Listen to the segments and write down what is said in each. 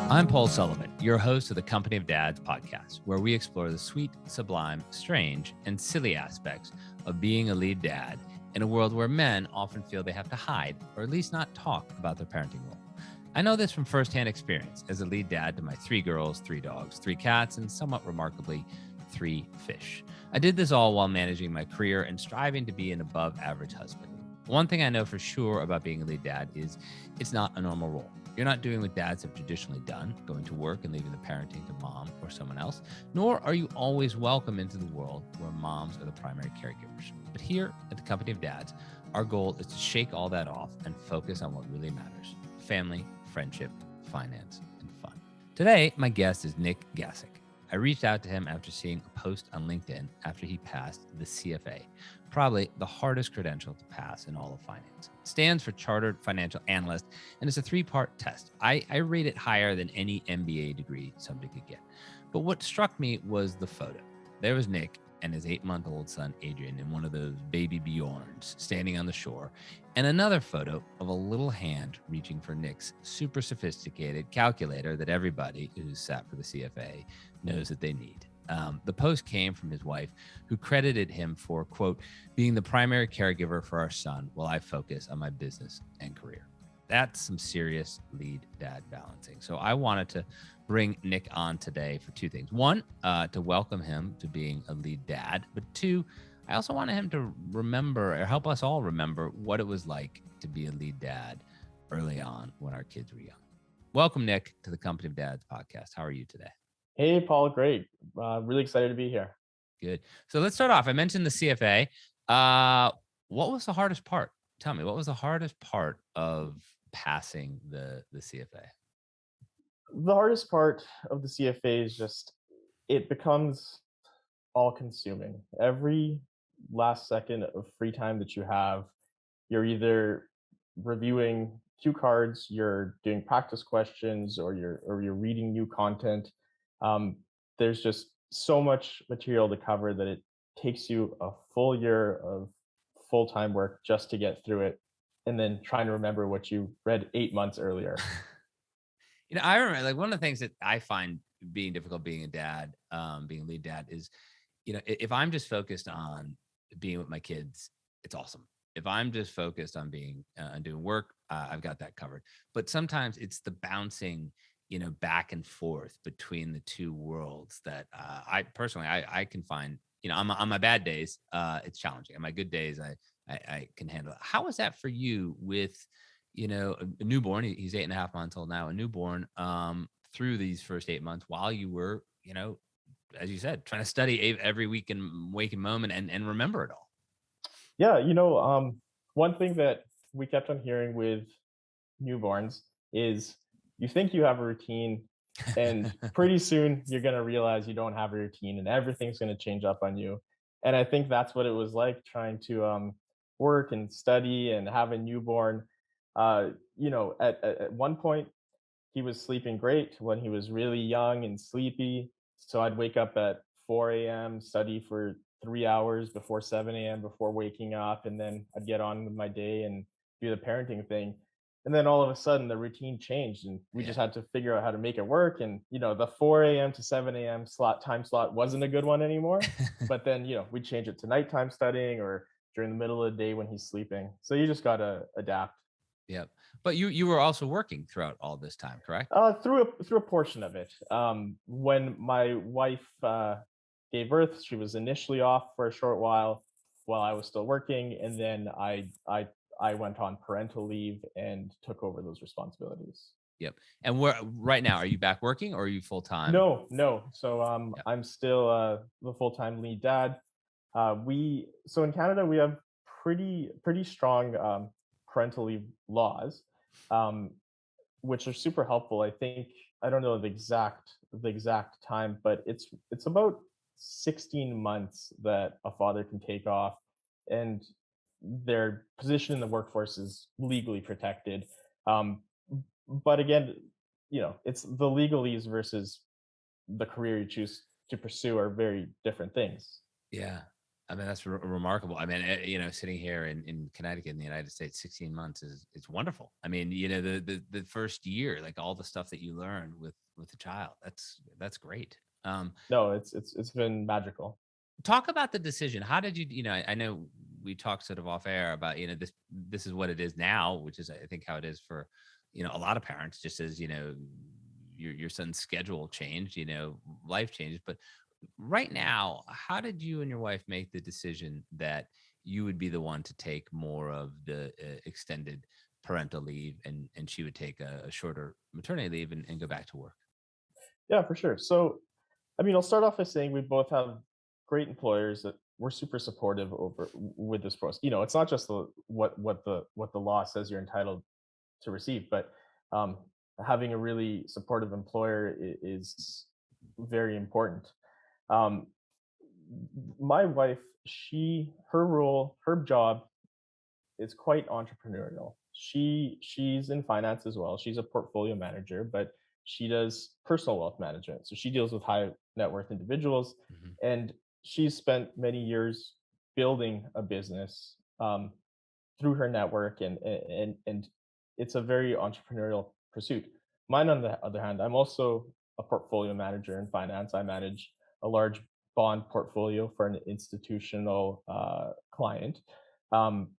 I'm Paul Sullivan, your host of the Company of Dads podcast, where we explore the sweet, sublime, strange, and silly aspects of being a lead dad in a world where men often feel they have to hide, or at least not talk about their parenting role. I know this from firsthand experience as a lead dad to my 3 girls, 3 dogs, 3 cats, and somewhat remarkably, 3 fish. I did this all while managing my career and striving to be an above average husband. One thing I know for sure about being a lead dad is it's not a normal role. You're not doing what dads have traditionally done, going to work and leaving the parenting to mom or someone else, nor are you always welcome into the world where moms are the primary caregivers. But here at the Company of Dads, our goal is to shake all that off and focus on what really matters: family, friendship, finance, and fun. Today, my guest is Nikola Gasic. I reached out to him after seeing a post on LinkedIn after he passed the C.F.A, probably the hardest credential to pass in all of finance. It stands for Chartered Financial Analyst, and it's a 3-part test. I rate it higher than any MBA degree somebody could get. But what struck me was the photo. There was Nick and his 8-month-old son, Adrian, in one of those baby Bjorns standing on the shore, and another photo of a little hand reaching for Nick's super sophisticated calculator that everybody who's sat for the C.F.A knows that they need. The post came from his wife, who credited him for, quote, being the primary caregiver for our son while I focus on my business and career. That's some serious lead dad balancing. So I wanted to bring Nick on today for 2 things. 1, to welcome him to being a lead dad. But 2, I also wanted him to remember, or help us all remember, what it was like to be a lead dad early on when our kids were young. Welcome, Nick, to the Company of Dads podcast. How are you today? Hey, Paul, great. Really excited to be here. Good. So let's start off. I mentioned the C.F.A. What was the hardest part? Tell me, what was the hardest part of passing the C.F.A? The hardest part of the CFA is just it becomes all consuming. Every last second of free time that you have, you're either reviewing cue cards, you're doing practice questions, or you're reading new content. Um, there's just so much material to cover that it takes you a full year of full-time work just to get through it, and then trying to remember what you read 8 months earlier. I remember, like, one of the things that I find being difficult being a dad, being a lead dad is, if I'm just focused on being with my kids, it's awesome. If I'm just focused on being on doing work, I've got that covered. But sometimes it's the bouncing, back and forth between the 2 worlds that I personally I can find. On my bad days, it's challenging. On my good days, I can handle it. How is that for you with, a newborn? He's 8.5 months old now. A newborn, through these first 8 months, while you were, as you said, trying to study every week and waking moment and remember it all. Yeah, one thing that we kept on hearing with newborns is you think you have a routine, and pretty soon you're going to realize you don't have a routine and everything's going to change up on you. And I think that's what it was like trying to work and study and have a newborn. At one point, he was sleeping great when he was really young and sleepy. So I'd wake up at 4 a.m., study for 3 hours before 7 a.m. before waking up, and then I'd get on with my day and do the parenting thing. And then all of a sudden the routine changed and we Yeah. just had to figure out how to make it work. And the 4 a.m. to 7 a.m. time slot wasn't a good one anymore. But then, we'd change it to nighttime studying or during the middle of the day when he's sleeping. So you just gotta adapt. Yep. But you were also working throughout all this time, correct? Through a portion of it. When my wife gave birth, she was initially off for a short while I was still working, and then I went on parental leave and took over those responsibilities. Yep. And right now, are you back working or are you full time? No. So Yeah. I'm still the full-time lead dad. So in Canada we have pretty strong parental leave laws. Um, which are super helpful. I think I don't know the exact time, but it's about 16 months that a father can take off, and their position in the workforce is legally protected. Um, but again, it's the legalese versus the career you choose to pursue are very different things. Yeah. I mean, that's remarkable. I mean, sitting here in Connecticut in the United States, 16 months is wonderful. I mean, the first year, like all the stuff that you learn with the child, that's great. No, it's been magical. Talk about the decision. How did you, I know we talked sort of off air about, this is what it is now, which is I think how it is for, a lot of parents, just as, your son's schedule changed, life changed. But right now, how did you and your wife make the decision that you would be the one to take more of the extended parental leave, and she would take a shorter maternity leave and go back to work? Yeah, for sure. So, I mean, I'll start off by saying we both have great employers that we're super supportive over with this process. It's not just what the law says you're entitled to receive, but um, having a really supportive employer is very important. Um, my wife, her job is quite entrepreneurial. She's in finance as well. She's a portfolio manager, but she does personal wealth management. So she deals with high net worth individuals, Mhm. and she's spent many years building a business through her network, and it's a very entrepreneurial pursuit. Mine, on the other hand, I'm also a portfolio manager in finance. I manage a large bond portfolio for an institutional client. Um,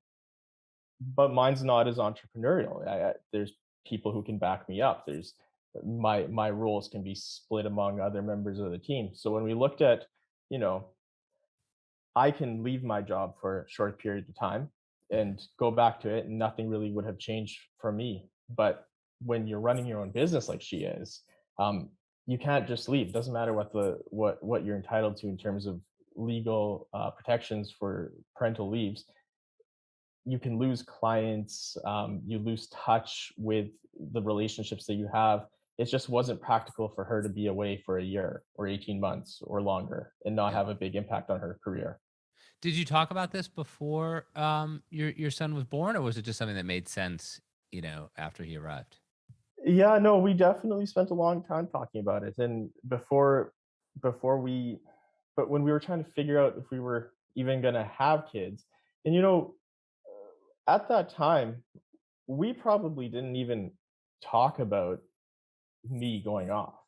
but mine's not as entrepreneurial. There's people who can back me up. There's my roles can be split among other members of the team. So when we looked at, you know, I can leave my job for a short period of time Mhm. and go back to it, and nothing really would have changed for me. But when you're running your own business like she is, um, you can't just leave. It doesn't matter what you're entitled to in terms of legal protections for parental leaves. You can lose clients, you lose touch with the relationships that you have. It just wasn't practical for her to be away for a year or 18 months or longer and not Yeah. have a big impact on her career. Did you talk about this before your son was born, or was it just something that made sense, after he arrived? Yeah, no, we definitely spent a long time talking about it. And before we but when we were trying to figure out if we were even going to have kids, and at that time, we probably didn't even talk about me going off.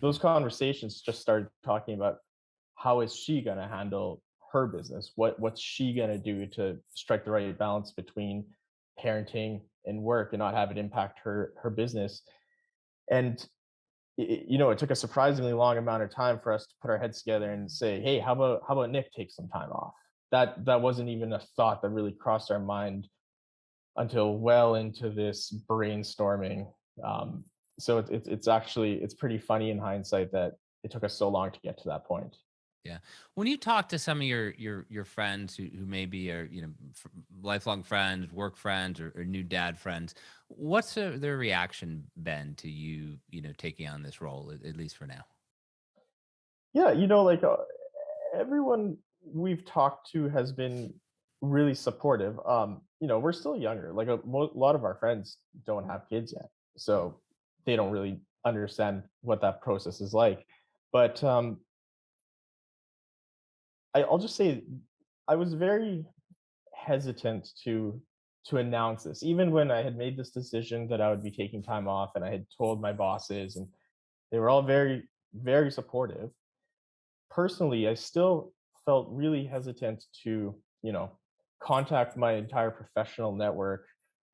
Those Mhm. conversations just started talking about how is she going to handle her business? What's she going to do to strike the right balance between parenting and work and not have it impact her business? And it took a surprisingly long amount of time for us to put our heads together and say, "Hey, how about Nick take some time off?" That wasn't even a thought that really crossed our mind until well into this brainstorming. Um, so it's actually it's pretty funny in hindsight that it took us so long to get to that point. Yeah. When you talk to some of your friends who maybe are, lifelong friends, work friends, or new dad friends, what's their reaction been to you, taking on this role, at least for now? Yeah, everyone we've talked to has been really supportive. We're still younger. Like a lot of our friends don't have kids yet, Mm. so they don't really understand what that process is like. But I'll just say I was very hesitant to announce this, even when I had made this decision that I would be taking time off, and I had told my bosses, and they were all very, very supportive. Personally, I still felt really hesitant to, contact my entire professional network.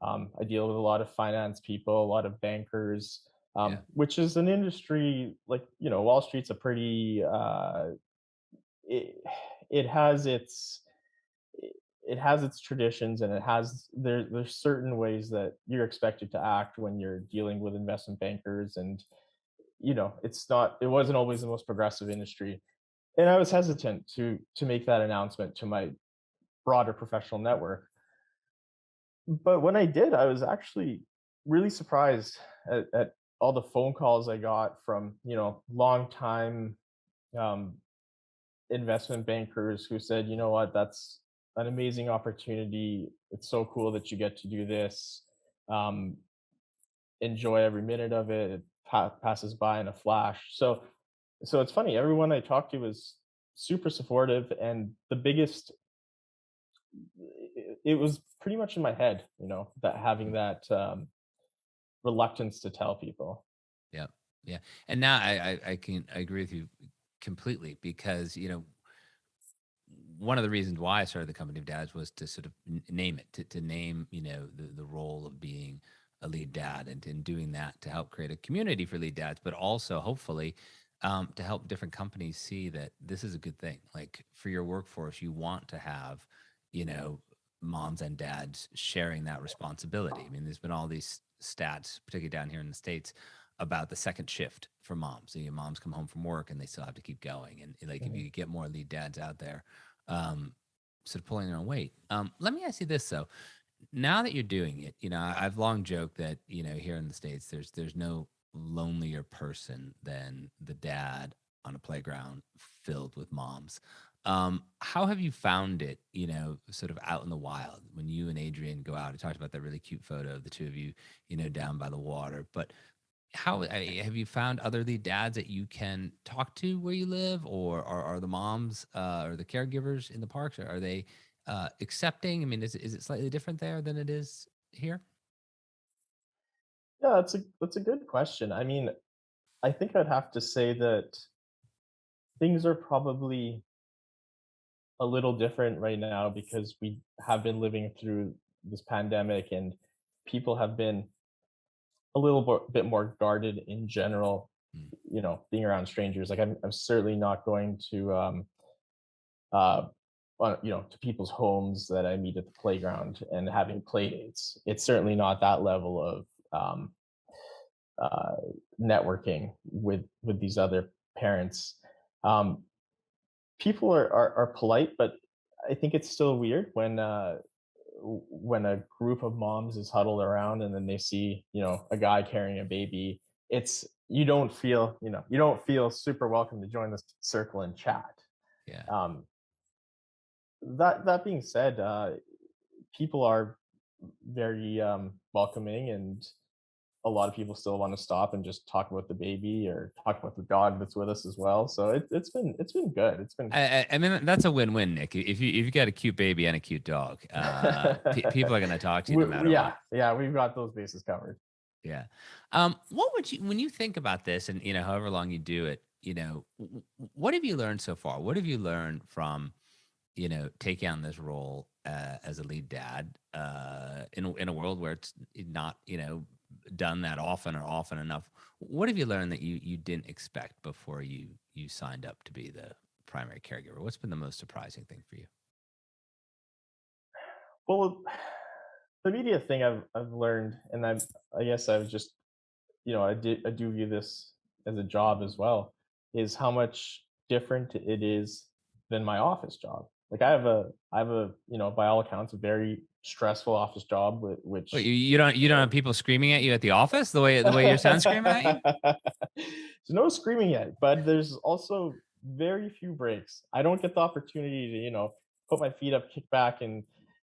I deal with a lot of finance people, a lot of bankers, Yeah. which is an industry like, Wall Street's a pretty, it, it has its, it has its traditions, and there's certain ways that you're expected to act when you're dealing with investment bankers, and it wasn't always the most progressive industry, and I was hesitant to make that announcement to my broader professional network. But when I did, I was actually really surprised at all the phone calls I got from long time um, investment bankers who said, you know what, that's an amazing opportunity. It's so cool that you get to do this. Um, Enjoy every minute of it. It passes by in a flash. So it's funny. Everyone I talked to was super supportive, and the biggest it was pretty much in my head, that having that reluctance to tell people. Yeah. Yeah. And now I agree with you completely because, one of the reasons why I started the Company of Dads was to sort of name it, to name, the role of being a lead dad, and in doing that to help create a community for lead dads, but also hopefully to help different companies see that this is a good thing. Like for your workforce, you want to have, you know, moms and dads sharing that responsibility. I mean, there's been all these stats, particularly down here in the States, about the second shift for moms. So your moms come home from work and they still have to keep going. And like if Mhm. you get more lead dads out there, um, sort of pulling their own weight. Let me ask you this though. Now that you're doing it, I've long joked that, here in the States, there's no lonelier person than the dad on a playground filled with moms. How have you found it, sort of out in the wild when you and Adrian go out? I talked about that really cute photo of the two of you, down by the water. But have you found other lead dads that you can talk to where you live, or are the moms or the caregivers in the parks, are they accepting? I mean, is it slightly different there than it is here? Yeah, that's a good question. I mean, I think I'd have to say that things are probably a little different right now because we have been living through this pandemic, and people have been a little bit more guarded in general, Mm, being around strangers. Like I'm certainly not going to uh to people's homes that I meet at the playground and having play dates. It's certainly not that level of um uh networking with these other parents. Um People are polite, but I think it's still weird when a group of moms is huddled around and then they see, a guy carrying a baby. It's you don't feel super welcome to join this circle and chat. yeah. um that being said, people are very welcoming, and a lot of people still want to stop and just talk about the baby or talk about the dog that's with us as well. So it's been good. It's been I mean, that's a win-win, Nick. If you got a cute baby and a cute dog, people are going to talk to you no matter what. yeah, we've got those bases covered. Yeah. What would you, when you think about this, and however long you do it, what have you learned so far? What have you learned from, taking on this role as a lead dad in a world where it's not, done that often or often enough? What have you learned that you didn't expect before you signed up to be the primary caregiver? What's been the most surprising thing for you? Well, the media thing I've learned, and I guess I've just I do view this as a job as well, is how much different it is than my office job. Like I have a by all accounts a very stressful office job, What, which you don't have people screaming at you at the office the way your son's screaming at you? so no screaming yet, but there's also very few breaks. I don't get the opportunity to, put my feet up, kick back, and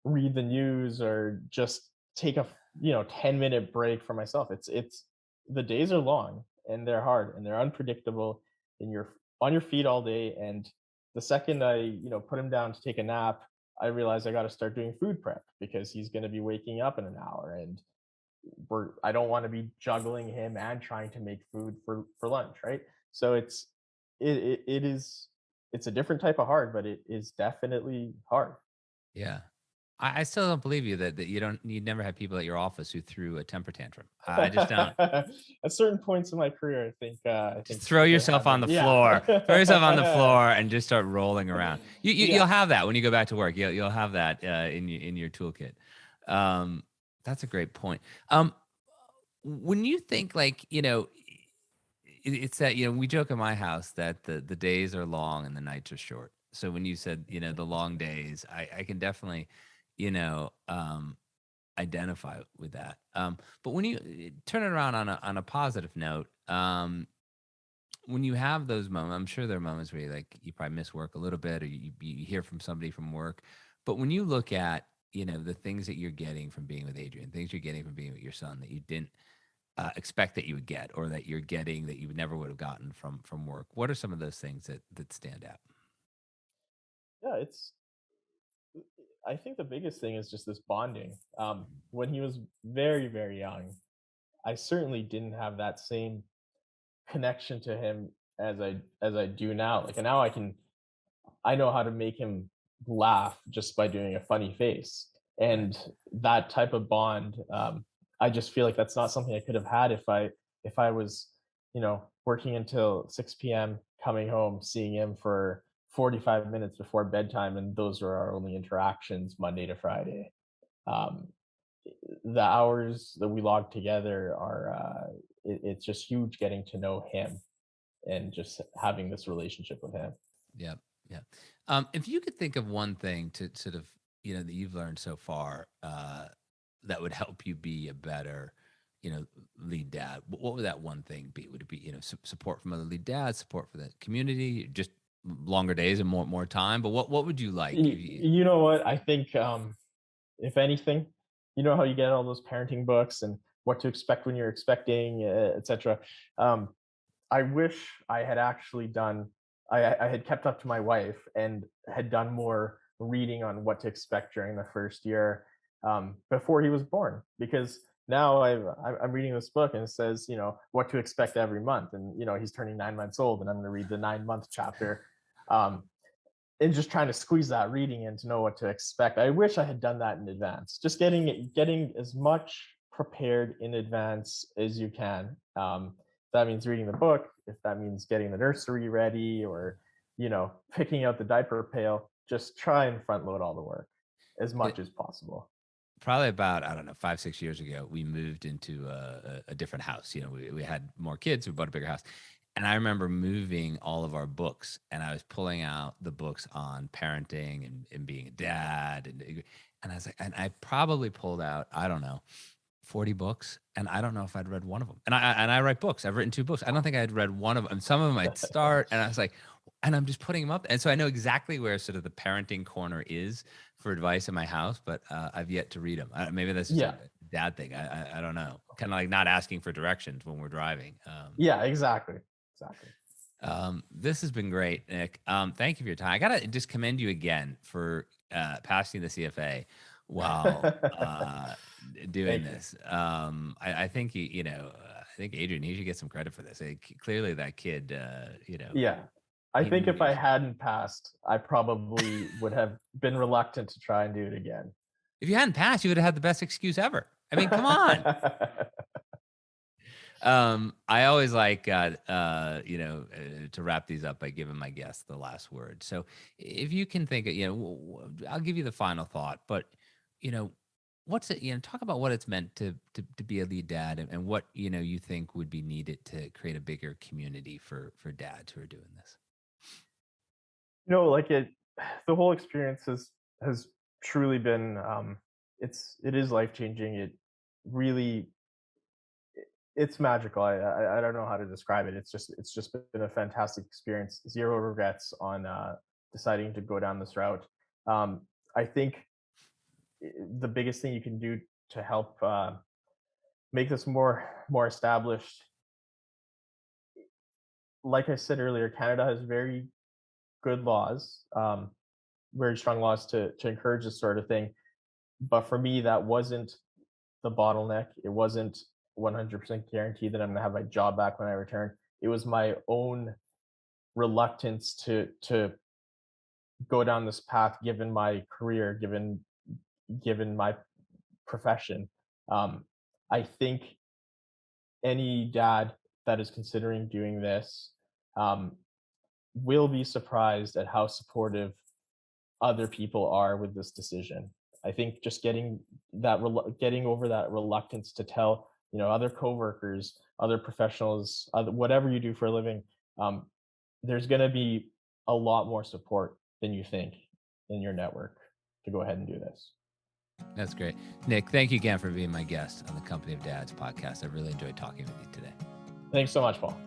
read the news, or just take a 10-minute break for myself. It's the days are long and they're hard and they're unpredictable, and you're on your feet all day. And the second I, put him down to take a nap, I realize I got to start doing food prep because he's going to be waking up in an hour, and I don't want to be juggling him and trying to make food for lunch, right? So it is it's a different type of hard, but it is definitely hard. Yeah. I still don't believe you that you never had people at your office who threw a temper tantrum. I just don't. At certain points in my career, I Just think throw there yourself have on been, the yeah. floor. Throw yourself on the floor and just start rolling around. You'll Yeah. have that when you go back to work. You'll have that in your toolkit. Um, that's a great point. When you think like it's that we joke in my house that the days are long and the nights are short. So when you said the long days, I can definitely you know um, identify with that. But when you turn it around on a positive note, when you have those moments, I'm sure there are moments where you probably miss work a little bit, or you hear from somebody from work. But when you look at the things that you're getting from being with Adrian, things you're getting from being with your son that you didn't expect that you would get, or that you're getting that you never would have gotten from work, what are some of those things that stand out? Yeah, it's I think the biggest thing is just this bonding. When he was very, very young, I certainly didn't have that same connection to him as I do now. Like, and now I know how to make him laugh just by doing a funny face. Right. And that type of bond, I just feel like that's not something I could have had if I was, working until 6 p.m., coming home, seeing him for 45 minutes before bedtime, and those were our only interactions Monday to Friday. Um, the hours that we log together are it's just huge getting to know him and just having this relationship with him. Yeah. Yeah. If you could think of one thing to sort of, that you've learned so far, that would help you be a better, lead dad, what would that one thing be? Would it be, support from other lead dads, support for the community, just longer days and more time? But what would you like? You know what? I think if anything, you know how you get all those parenting books and what to expect when you're expecting, etc. Um, I wish I had actually done. I had kept up to my wife and had done more reading on what to expect during the first year, before he was born. Because now I'm reading this book and it says, what to expect every month, and he's turning 9 months old, and I'm going to read the 9 month chapter. Um, and just trying to squeeze that reading in to know what to expect. I wish I had done that in advance. Just getting as much prepared in advance as you can. If that means reading the book, if that means getting the nursery ready, or picking out the diaper pail, just try and front load all the work as It, much as possible. Probably about, I don't know, 5, 6 years ago, we moved into a different house. We had more kids, we bought a bigger house. And I remember moving all of our books, and I was pulling out the books on parenting and being a dad. And I was like, and I probably pulled out, I don't know, 40 books. And I don't know if I'd read one of them. And I write books. I've written 2 books. I don't think I had read one of them. And some of them I'd start, and I was like, and I'm just putting them up. And so I know exactly where sort of the parenting corner is for advice in my house, but I've yet to read them. Maybe that's just a Yeah, dad thing. I don't know. Kind of like not asking for directions when we're driving. yeah, exactly, exactly. This has been great, Nick. Thank you for your time. I gotta just commend you again for passing the C.F.A. while doing Thank you. this. I think I think Adrian, he should get some credit for this. Clearly, that kid, Yeah. I he think knew what if he I was. hadn't passed, I probably would have been reluctant to try and do it again. If you hadn't passed, you would have had the best excuse ever. I mean, come on. I always like, to wrap these up by giving my guests the last word. So if you can think of, I'll give you the final thought, but, you know, what's it, talk about what it's meant to be a lead dad, and what, you think would be needed to create a bigger community for dads who are doing this. Like the whole experience has truly been, it is life changing. It really, it's magical. I don't know how to describe it. It's just been a fantastic experience. Zero regrets on deciding to go down this route. I think the biggest thing you can do to help make this more established, like I said earlier, Canada has very good laws, very strong laws to encourage this sort of thing. But for me, that wasn't the bottleneck. It wasn't 100% guaranteed that I'm going to have my job back when I return. It was my own reluctance to go down this path, given my career, given my profession. I think any dad that is considering doing this, um, will be surprised at how supportive other people are with this decision. I think just getting over that reluctance to tell, other coworkers, other professionals, whatever you do for a living, um, there's going to be a lot more support than you think in your network to go ahead and do this. That's great. Nick, thank you again for being my guest on the Company of Dads podcast. I really enjoyed talking with you today. Thanks so much, Paul.